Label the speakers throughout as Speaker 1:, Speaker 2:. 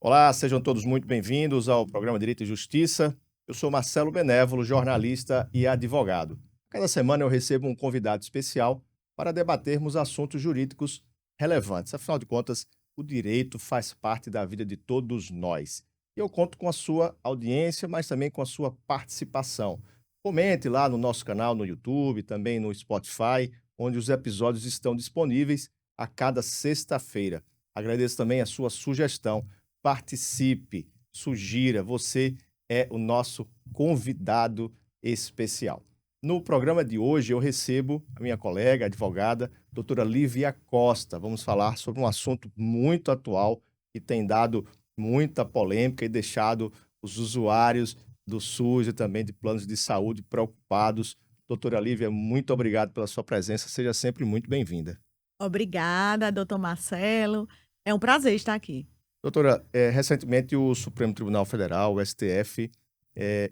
Speaker 1: Olá, sejam todos muito bem-vindos ao programa Direito e Justiça. Eu sou Marcelo Benévolo, jornalista e advogado. Cada semana eu recebo um convidado especial para debatermos assuntos jurídicos relevantes. Afinal de contas, o direito faz parte da vida de todos nós. E eu conto com a sua audiência, mas também com a sua participação. Comente lá no nosso canal no YouTube, também no Spotify, onde os episódios estão disponíveis a cada sexta-feira. Agradeço também a sua sugestão. Participe, sugira, você é o nosso convidado especial. No programa de hoje eu recebo a minha colega, a advogada, doutora Lívia Costa. Vamos falar sobre um assunto muito atual que tem dado muita polêmica e deixado os usuários do SUS e também de planos de saúde preocupados. Doutora Lívia, muito obrigado pela sua presença, seja sempre muito bem-vinda.
Speaker 2: Obrigada, doutor Marcelo. É um prazer estar aqui.
Speaker 1: Doutora, recentemente o Supremo Tribunal Federal, o STF,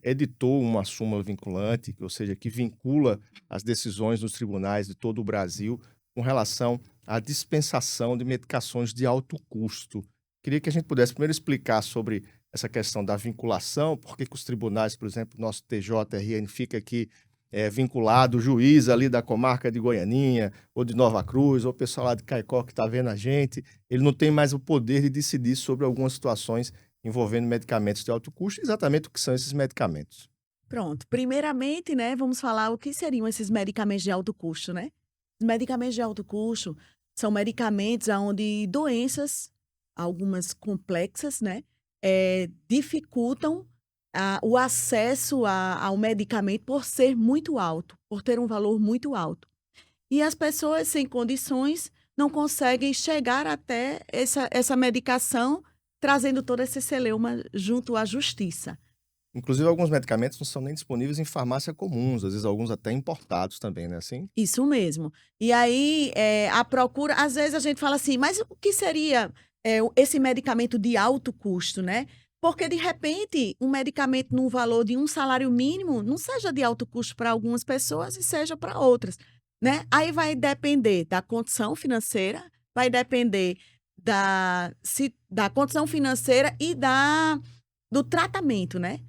Speaker 1: editou uma súmula vinculante, ou seja, que vincula as decisões dos tribunais de todo o Brasil com relação à dispensação de medicações de alto custo. Queria que a gente pudesse primeiro explicar sobre essa questão da vinculação, por que os tribunais, por exemplo, nosso TJRN fica aqui vinculado, o juiz ali da comarca de Goianinha, ou de Nova Cruz, ou o pessoal lá de Caicó que está vendo a gente, ele não tem mais o poder de decidir sobre algumas situações envolvendo medicamentos de alto custo, exatamente o que são esses medicamentos.
Speaker 2: Pronto. Primeiramente, né, vamos falar o que seriam esses medicamentos de alto custo, né? Os medicamentos de alto custo são medicamentos onde doenças, algumas complexas, né, dificultam o acesso ao medicamento por ser muito alto, por ter um valor muito alto. E as pessoas sem condições não conseguem chegar até essa medicação, trazendo todo esse celeuma junto à justiça.
Speaker 1: Inclusive, alguns medicamentos não são nem disponíveis em farmácia comuns, às vezes alguns até importados também, né, assim?
Speaker 2: Isso mesmo. E aí, a procura às vezes a gente fala assim: "Mas o que seria, esse medicamento de alto custo?", né. Porque, de repente, um medicamento num valor de um salário mínimo não seja de alto custo para algumas pessoas e seja para outras, né. Aí vai depender da condição financeira, vai depender da condição financeira e do tratamento, né.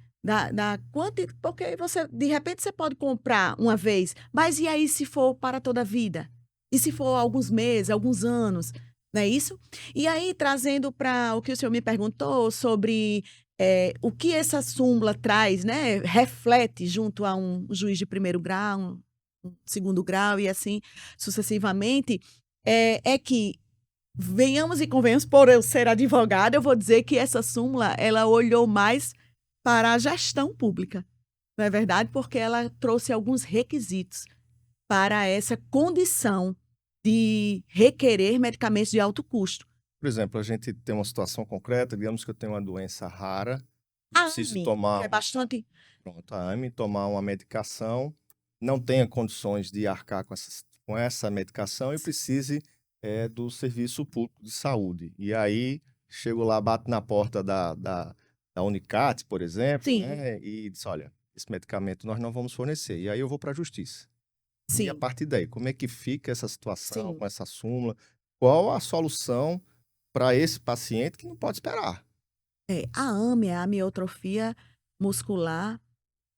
Speaker 2: Porque você de repente você pode comprar uma vez, mas e aí se for para toda a vida? E se for alguns meses, alguns anos, não é isso? E aí trazendo para o que o senhor me perguntou sobre, o que essa súmula traz, né, reflete junto a um juiz de primeiro grau, um segundo grau e assim sucessivamente, é que venhamos e convenhamos, por eu ser advogada, eu vou dizer que essa súmula, ela olhou mais para a gestão pública, não é verdade? Porque ela trouxe alguns requisitos para essa condição de requerer medicamentos de alto custo.
Speaker 1: Por exemplo, a gente tem uma situação concreta, digamos que eu tenho uma doença rara e
Speaker 2: A
Speaker 1: preciso
Speaker 2: AME, que
Speaker 1: tomar
Speaker 2: é bastante.
Speaker 1: pronto, a AME, tomar uma medicação, não tenha condições de arcar com essa medicação e precise, do serviço público de saúde. E aí, chego lá, bato na porta da Unicat, por exemplo,
Speaker 2: Sim,
Speaker 1: né, e diz: "Olha, esse medicamento nós não vamos fornecer". E aí eu vou para a justiça. E a
Speaker 2: sim,
Speaker 1: partir daí, como é que fica essa situação
Speaker 2: sim.
Speaker 1: com essa súmula? Qual a solução para esse paciente que não pode esperar?
Speaker 2: A AME, a amiotrofia muscular,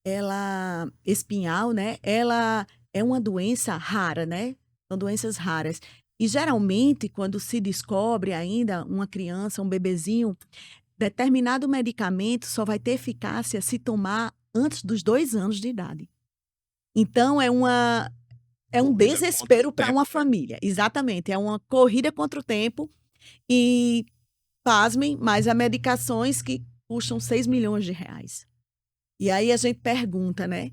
Speaker 2: ela espinhal, né, ela é uma doença rara, né, são doenças raras. E geralmente quando se descobre ainda uma criança, um bebezinho, determinado medicamento só vai ter eficácia se tomar antes dos 2 anos de idade. Então é um
Speaker 1: Corrida contra o
Speaker 2: desespero para
Speaker 1: tempo,
Speaker 2: uma
Speaker 1: né?
Speaker 2: família. Exatamente, é uma corrida contra o tempo e, pasmem, mas há medicações que custam R$ 6 milhões. E aí a gente pergunta, né,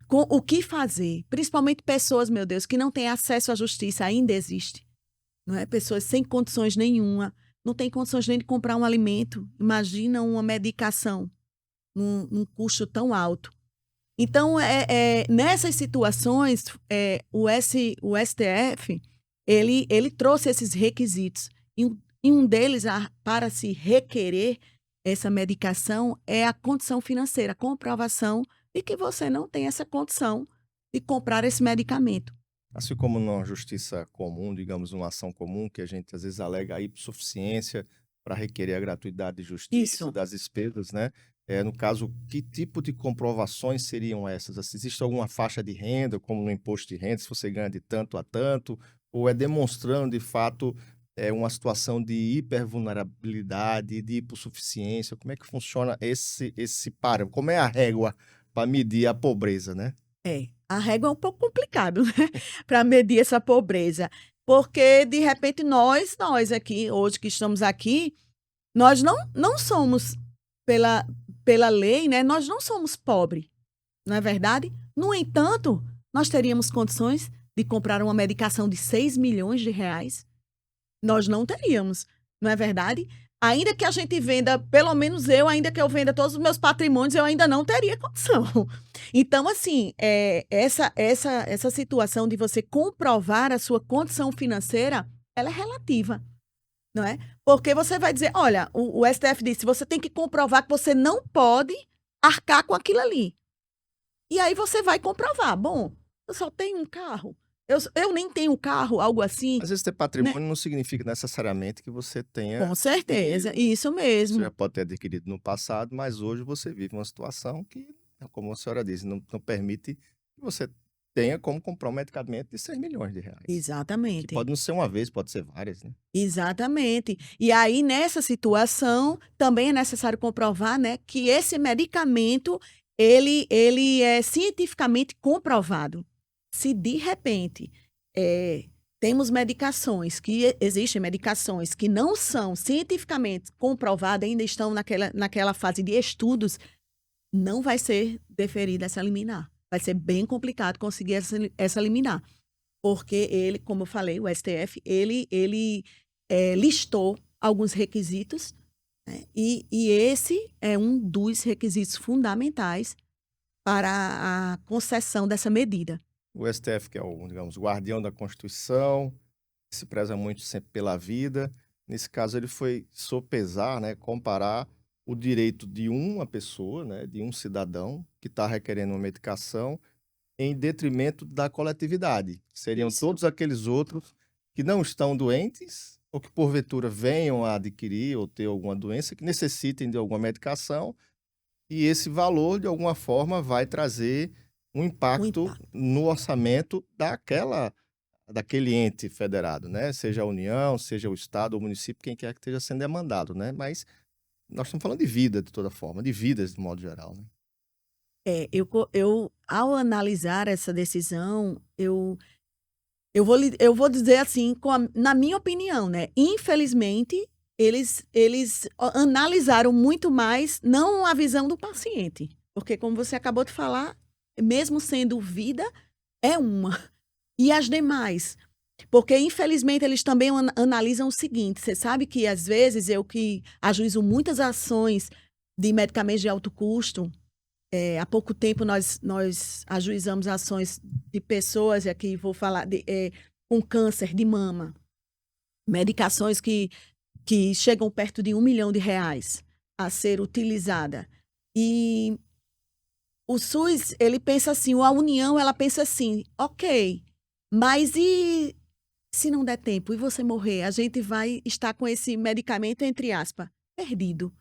Speaker 2: com o que fazer? Principalmente pessoas, meu Deus, que não têm acesso à justiça, ainda existe, não é? Pessoas sem condições nenhuma, não têm condições nem de comprar um alimento, imagina uma medicação num custo tão alto. Então, nessas situações, o STF, ele trouxe esses requisitos, e um deles, para se requerer essa medicação, é a condição financeira, a comprovação de que você não tem essa condição de comprar esse medicamento.
Speaker 1: Assim como numa justiça comum, digamos, uma ação comum, que a gente às vezes alega a hipossuficiência para requerer a gratuidade de justiça,
Speaker 2: Isso.
Speaker 1: das despesas, né? No caso, que tipo de comprovações seriam essas? Assim, existe alguma faixa de renda, como no imposto de renda, se você ganha de tanto a tanto, ou é demonstrando, de fato, uma situação de hipervulnerabilidade, de hipossuficiência? Como é que funciona esse parâmetro? Como é a régua para medir a pobreza, né?
Speaker 2: A régua é um pouco complicado, né, para medir essa pobreza, porque de repente nós aqui, hoje que estamos aqui, nós não somos pela pela lei, né, nós não somos pobre, não é verdade? No entanto, nós teríamos condições de comprar uma medicação de R$ 6 milhões? Nós não teríamos, não é verdade? Ainda que a gente venda, pelo menos eu, ainda que eu venda todos os meus patrimônios, eu ainda não teria condição. Então, assim, essa situação de você comprovar a sua condição financeira, ela é relativa, não é? Porque você vai dizer, olha, o STF disse, você tem que comprovar que você não pode arcar com aquilo ali. E aí você vai comprovar. Bom, eu só tenho um carro, eu nem tenho carro, algo assim,
Speaker 1: Às vezes ter
Speaker 2: né?
Speaker 1: patrimônio não significa necessariamente que você tenha
Speaker 2: Com certeza,
Speaker 1: adquirido.
Speaker 2: isso
Speaker 1: Você já
Speaker 2: mesmo.
Speaker 1: pode ter adquirido no passado, mas hoje você vive uma situação que, como a senhora disse, não permite que você tenha como comprar um medicamento de R$ 6 milhões. Que
Speaker 2: Exatamente,
Speaker 1: pode não ser uma vez, pode ser várias, né?
Speaker 2: exatamente. E aí, nessa situação, também é necessário comprovar, né, que esse medicamento, ele é cientificamente comprovado. Se de repente, temos medicações existem medicações que não são cientificamente comprovadas, ainda estão naquela fase de estudos, não vai ser deferida essa liminar. Vai ser bem complicado conseguir essa liminar. Porque ele, como eu falei, o STF, ele listou alguns requisitos, né, e esse é um dos requisitos fundamentais para a concessão dessa medida.
Speaker 1: O STF, que é o, digamos, guardião da Constituição, que se preza muito sempre pela vida. Nesse caso, ele foi sopesar, né, comparar o direito de uma pessoa, né, de um cidadão que está requerendo uma medicação em detrimento da coletividade. Seriam
Speaker 2: Isso.
Speaker 1: todos aqueles outros que não estão doentes ou que porventura venham a adquirir ou ter alguma doença que necessitem de alguma medicação, e esse valor de alguma forma vai trazer um
Speaker 2: Um
Speaker 1: impacto
Speaker 2: impacto.
Speaker 1: no orçamento daquele ente federado, né? Seja a União, seja o Estado ou o município, quem quer que esteja sendo demandado, né? Mas nós estamos falando de vida de toda forma, de vidas de modo geral, né?
Speaker 2: Ao analisar essa decisão, eu vou dizer assim, na minha opinião, né? Infelizmente, eles analisaram muito mais, não a visão do paciente. Porque, como você acabou de falar, mesmo sendo vida, é uma. E as demais? Porque, infelizmente, eles também analisam o seguinte: você sabe que, às vezes, eu que ajuizo muitas ações de medicamentos de alto custo, há pouco tempo nós ajuizamos ações de pessoas, e aqui vou falar, com câncer de mama, medicações que chegam perto de R$ 1 milhão a ser utilizada. E o SUS, ele pensa assim, a União, ela pensa assim, ok, mas e se não der tempo e você morrer? A gente vai estar com esse medicamento, entre aspas, perdido.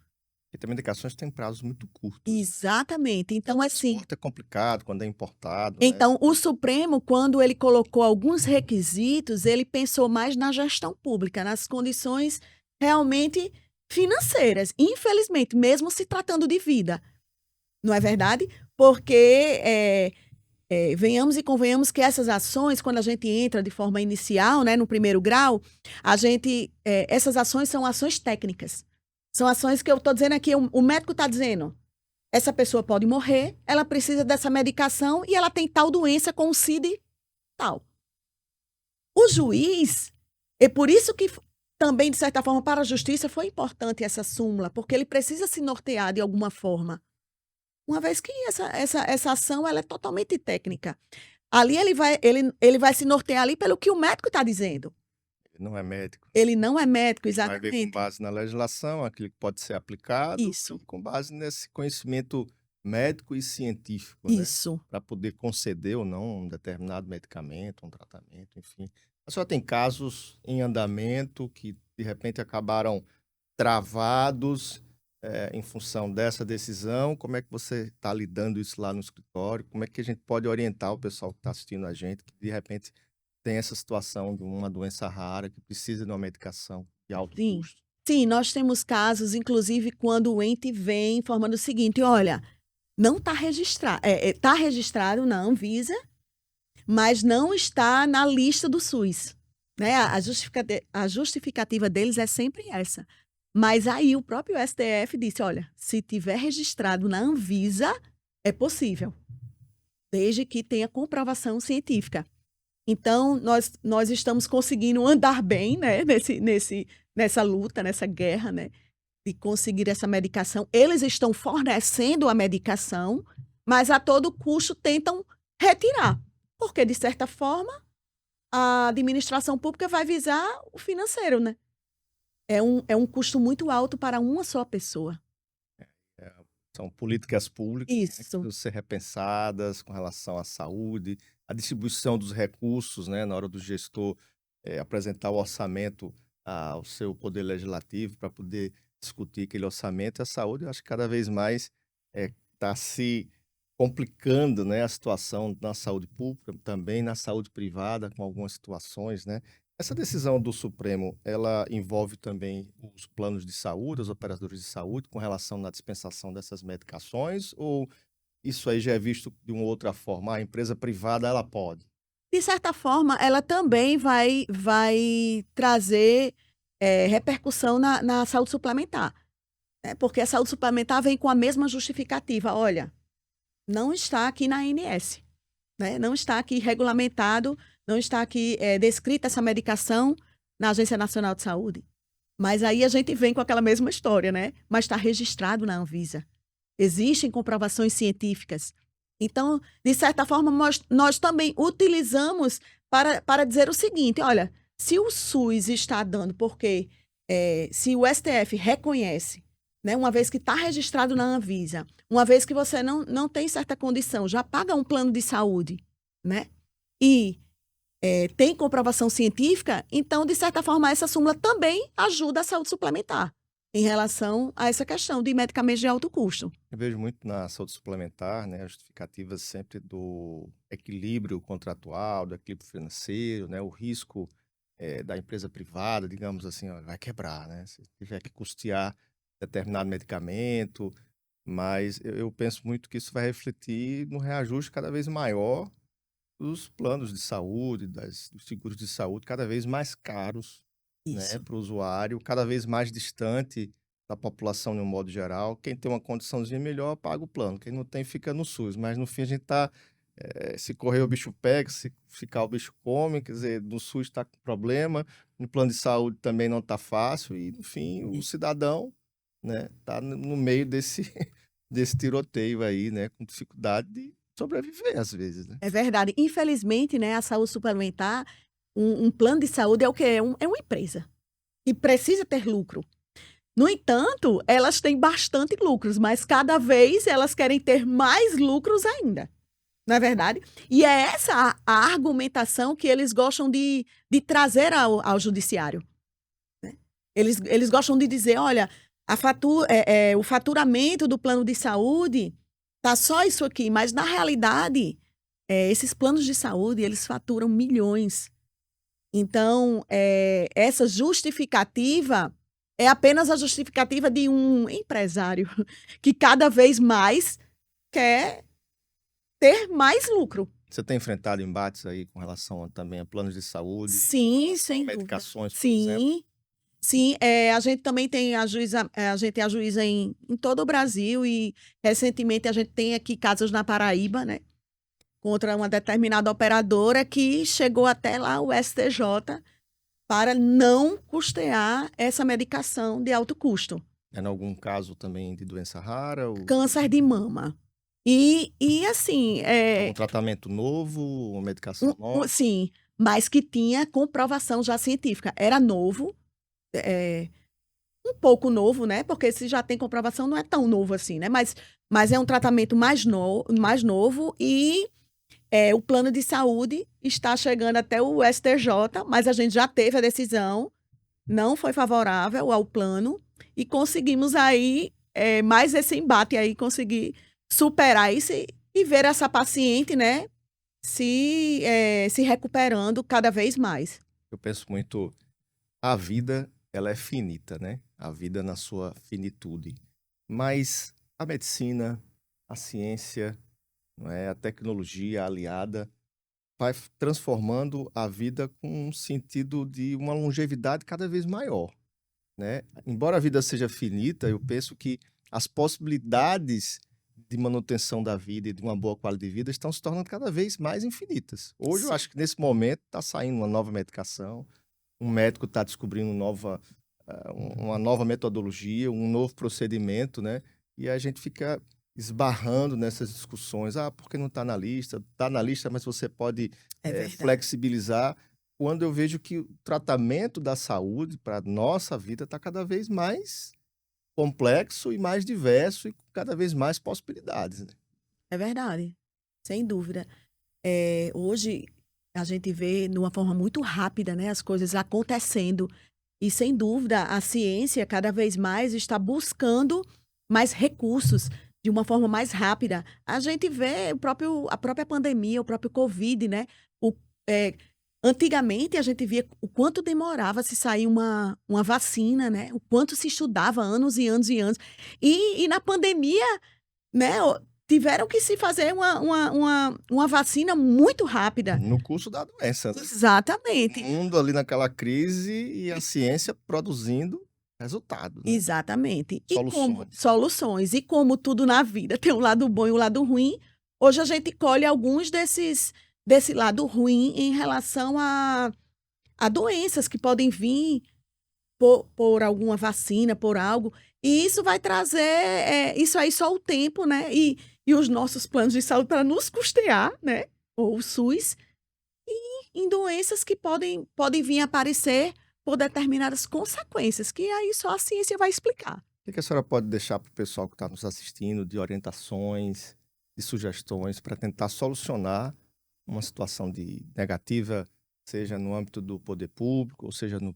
Speaker 1: E tem medicações que têm prazos muito curtos, né?
Speaker 2: Exatamente.
Speaker 1: O
Speaker 2: Então, assim,
Speaker 1: transporte é complicado quando é importado, né?
Speaker 2: então, o Supremo, quando ele colocou alguns requisitos, ele pensou mais na gestão pública, nas condições realmente financeiras. Infelizmente, mesmo se tratando de vida, não é verdade? Porque venhamos e convenhamos que essas ações, quando a gente entra de forma inicial, né, no primeiro grau, essas ações são ações técnicas. São ações que eu estou dizendo aqui, o médico está dizendo. Essa pessoa pode morrer, ela precisa dessa medicação e ela tem tal doença com o CID tal. O juiz, é por isso que também, de certa forma, para a justiça foi importante essa súmula, porque ele precisa se nortear de alguma forma. Uma vez que essa ação ela é totalmente técnica. Ali ele vai se nortear ali pelo que o médico está dizendo.
Speaker 1: Ele não é médico.
Speaker 2: Ele não é médico,
Speaker 1: Vai ver com
Speaker 2: exatamente.
Speaker 1: base na legislação, aquilo que pode ser aplicado,
Speaker 2: Isso,
Speaker 1: e com base nesse conhecimento médico e científico, né?
Speaker 2: isso.
Speaker 1: Para poder conceder ou não um determinado medicamento, um tratamento, enfim. A senhora tem casos em andamento que, de repente, acabaram travados em função dessa decisão? Como é que você está lidando isso lá no escritório? Como é que a gente pode orientar o pessoal que está assistindo a gente, que de repente tem essa situação de uma doença rara, que precisa de uma medicação de alto
Speaker 2: Sim.
Speaker 1: custo?
Speaker 2: Sim, nós temos casos, inclusive, quando o ente vem informando o seguinte: olha, não está registrado, está registrado na Anvisa, mas não está na lista do SUS. Né? A justificativa deles é sempre essa. Mas aí o próprio STF disse: olha, se tiver registrado na Anvisa, é possível, desde que tenha comprovação científica. Então, nós estamos conseguindo andar bem, né, nessa luta, nessa guerra, né, de conseguir essa medicação. Eles estão fornecendo a medicação, mas a todo custo tentam retirar, porque, de certa forma, a administração pública vai visar o financeiro, né? É um custo muito alto para uma só pessoa.
Speaker 1: É, são políticas públicas, né, que
Speaker 2: Isso,
Speaker 1: precisam ser repensadas com relação à saúde, a distribuição dos recursos, né, na hora do gestor apresentar o orçamento ao seu poder legislativo para poder discutir aquele orçamento. E a saúde, eu acho que cada vez mais está se complicando, né, a situação na saúde pública, também na saúde privada, com algumas situações, né? Essa decisão do Supremo, ela envolve também os planos de saúde, os operadores de saúde, com relação na dispensação dessas medicações, ou isso aí já é visto de uma outra forma? A empresa privada, ela pode.
Speaker 2: de certa forma, ela também vai trazer repercussão na saúde suplementar, né? Porque a saúde suplementar vem com a mesma justificativa. Olha, não está aqui na ANS, né? Não está aqui regulamentado, não está aqui descrita essa medicação na Agência Nacional de Saúde. Mas aí a gente vem com aquela mesma história, né? Mas está registrado na Anvisa. Existem comprovações científicas. Então, de certa forma, nós também utilizamos para dizer o seguinte: olha, se o SUS está dando, porque se o STF reconhece, né, uma vez que está registrado na Anvisa, uma vez que você não tem certa condição, já paga um plano de saúde, né? E tem comprovação científica, então, de certa forma, essa súmula também ajuda a saúde suplementar em relação a essa questão de medicamentos de alto custo.
Speaker 1: Eu vejo muito na saúde suplementar, né, as justificativas sempre do equilíbrio contratual, do equilíbrio financeiro, né, o risco da empresa privada, digamos assim, ó, vai quebrar, né, se tiver que custear determinado medicamento, mas eu penso muito que isso vai refletir no reajuste cada vez maior dos planos de saúde, dos seguros de saúde, cada vez mais caros, né,
Speaker 2: Isso.
Speaker 1: para o usuário, cada vez mais distante da população de um modo geral. Quem tem uma condiçãozinha melhor paga o plano, quem não tem fica no SUS. Mas no fim a gente está, se correr o bicho pega, se ficar o bicho come, quer dizer, no SUS está com problema, no plano de saúde também não está fácil e no fim o cidadão, né, está no meio desse, desse tiroteio aí, né, com dificuldade de sobreviver às vezes, né?
Speaker 2: É verdade. Infelizmente, né, a saúde suplementar, um plano de saúde é o quê? É uma empresa e precisa ter lucro. No entanto, elas têm bastante lucros, mas cada vez elas querem ter mais lucros ainda. Não é verdade? E é essa a argumentação que eles gostam de trazer ao judiciário, né? Eles gostam de dizer: olha, o faturamento do plano de saúde tá só isso aqui, mas na realidade, esses planos de saúde, eles faturam milhões. Então, essa justificativa é apenas a justificativa de um empresário que cada vez mais quer ter mais lucro.
Speaker 1: Você tem enfrentado embates aí com relação também a planos de saúde, com
Speaker 2: Sim,
Speaker 1: relação a
Speaker 2: sem dúvida.
Speaker 1: medicações, por exemplo?
Speaker 2: Sim, sim. A gente também tem a gente é a juíza em todo o Brasil e recentemente a gente tem aqui casos na Paraíba, né, contra uma determinada operadora que chegou até lá o STJ para não custear essa medicação de alto custo.
Speaker 1: É em algum caso também de doença rara ou
Speaker 2: Câncer de mama. E assim,
Speaker 1: algum tratamento novo, uma medicação nova?
Speaker 2: sim, mas que tinha comprovação já científica. Era novo, é, um pouco novo, né? Porque se já tem comprovação, não é tão novo assim, né? Mas é um tratamento mais novo e o plano de saúde está chegando até o STJ, mas a gente já teve a decisão, não foi favorável ao plano, e conseguimos aí, mais esse embate aí, conseguir superar isso e ver essa paciente, né, se recuperando cada vez mais.
Speaker 1: Eu penso muito, a vida, ela é finita, né? A vida na sua finitude. Mas a medicina, a ciência, não é? A tecnologia aliada vai transformando a vida com um sentido de uma longevidade cada vez maior, né? Embora a vida seja finita, eu penso que as possibilidades de manutenção da vida e de uma boa qualidade de vida estão se tornando cada vez mais infinitas. Hoje, eu
Speaker 2: Sim.
Speaker 1: acho que nesse momento está saindo uma nova medicação, um médico está descobrindo uma nova metodologia, um novo procedimento, né? E a gente fica esbarrando nessas discussões. Ah, por que não está na lista? Está na lista, mas você pode
Speaker 2: É verdade.
Speaker 1: flexibilizar. Quando eu vejo que o tratamento da saúde para a nossa vida está cada vez mais complexo e mais diverso e com cada vez mais possibilidades, né?
Speaker 2: É verdade, sem dúvida. Hoje a gente vê de uma forma muito rápida, né, as coisas acontecendo e sem dúvida a ciência cada vez mais está buscando mais recursos de uma forma mais rápida. A gente vê a própria pandemia, o próprio Covid, né? O, eh, Antigamente a gente via o quanto demorava se sair uma vacina, né? O quanto se estudava anos e anos e anos. E na pandemia, né, tiveram que se fazer uma vacina muito rápida.
Speaker 1: No curso da doença, né? O
Speaker 2: Exatamente,
Speaker 1: mundo ali naquela crise e a ciência produzindo resultados, né?
Speaker 2: exatamente. E como
Speaker 1: Soluções.
Speaker 2: soluções, e como tudo na vida tem um lado bom e um lado ruim, hoje a gente colhe alguns desse lado ruim em relação a doenças que podem vir por alguma vacina, por algo, e isso vai trazer, isso aí só o tempo, né, e os nossos planos de saúde para nos custear, né, ou o SUS, em doenças que podem vir a aparecer por determinadas consequências, que aí só a ciência vai explicar.
Speaker 1: O que a senhora pode deixar para o pessoal que está nos assistindo de orientações, de sugestões para tentar solucionar uma situação de negativa, seja no âmbito do poder público, ou seja na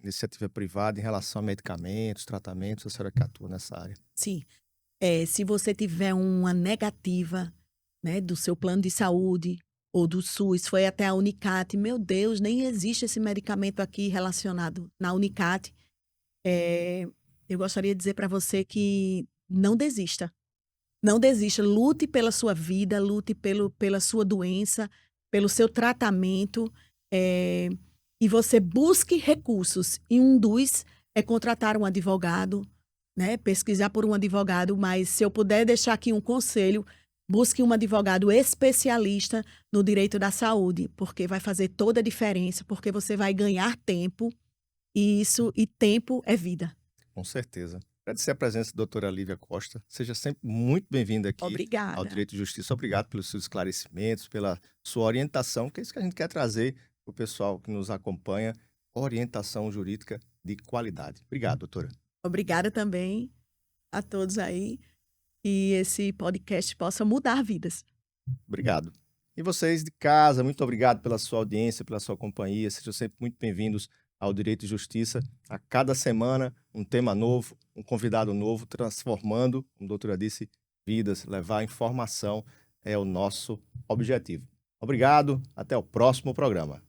Speaker 1: iniciativa privada, em relação a medicamentos, tratamentos, a senhora que atua nessa área?
Speaker 2: Sim, se você tiver uma negativa, né, do seu plano de saúde ou do SUS, foi até a Unicate, meu Deus, nem existe esse medicamento aqui relacionado na Unicate. Eu gostaria de dizer para você que não desista. Não desista, lute pela sua vida, lute pela sua doença, pelo seu tratamento, e você busque recursos. E um dos é contratar um advogado, né? Pesquisar por um advogado, mas se eu puder deixar aqui um conselho, busque um advogado especialista no direito da saúde, porque vai fazer toda a diferença, porque você vai ganhar tempo, e tempo é vida.
Speaker 1: Com certeza. Agradecer a presença da doutora Lívia Costa. Seja sempre muito bem-vinda aqui ao
Speaker 2: Obrigada.
Speaker 1: Direito e Justiça. Obrigado pelos seus esclarecimentos, pela sua orientação, que é isso que a gente quer trazer para o pessoal que nos acompanha, orientação jurídica de qualidade. Obrigado, doutora.
Speaker 2: Obrigada também a todos aí, e esse podcast possa mudar vidas.
Speaker 1: Obrigado. E vocês de casa, muito obrigado pela sua audiência, pela sua companhia. Sejam sempre muito bem-vindos ao Direito e Justiça. A cada semana, um tema novo, um convidado novo, transformando, como a doutora disse, vidas. Levar informação é o nosso objetivo. Obrigado, até o próximo programa.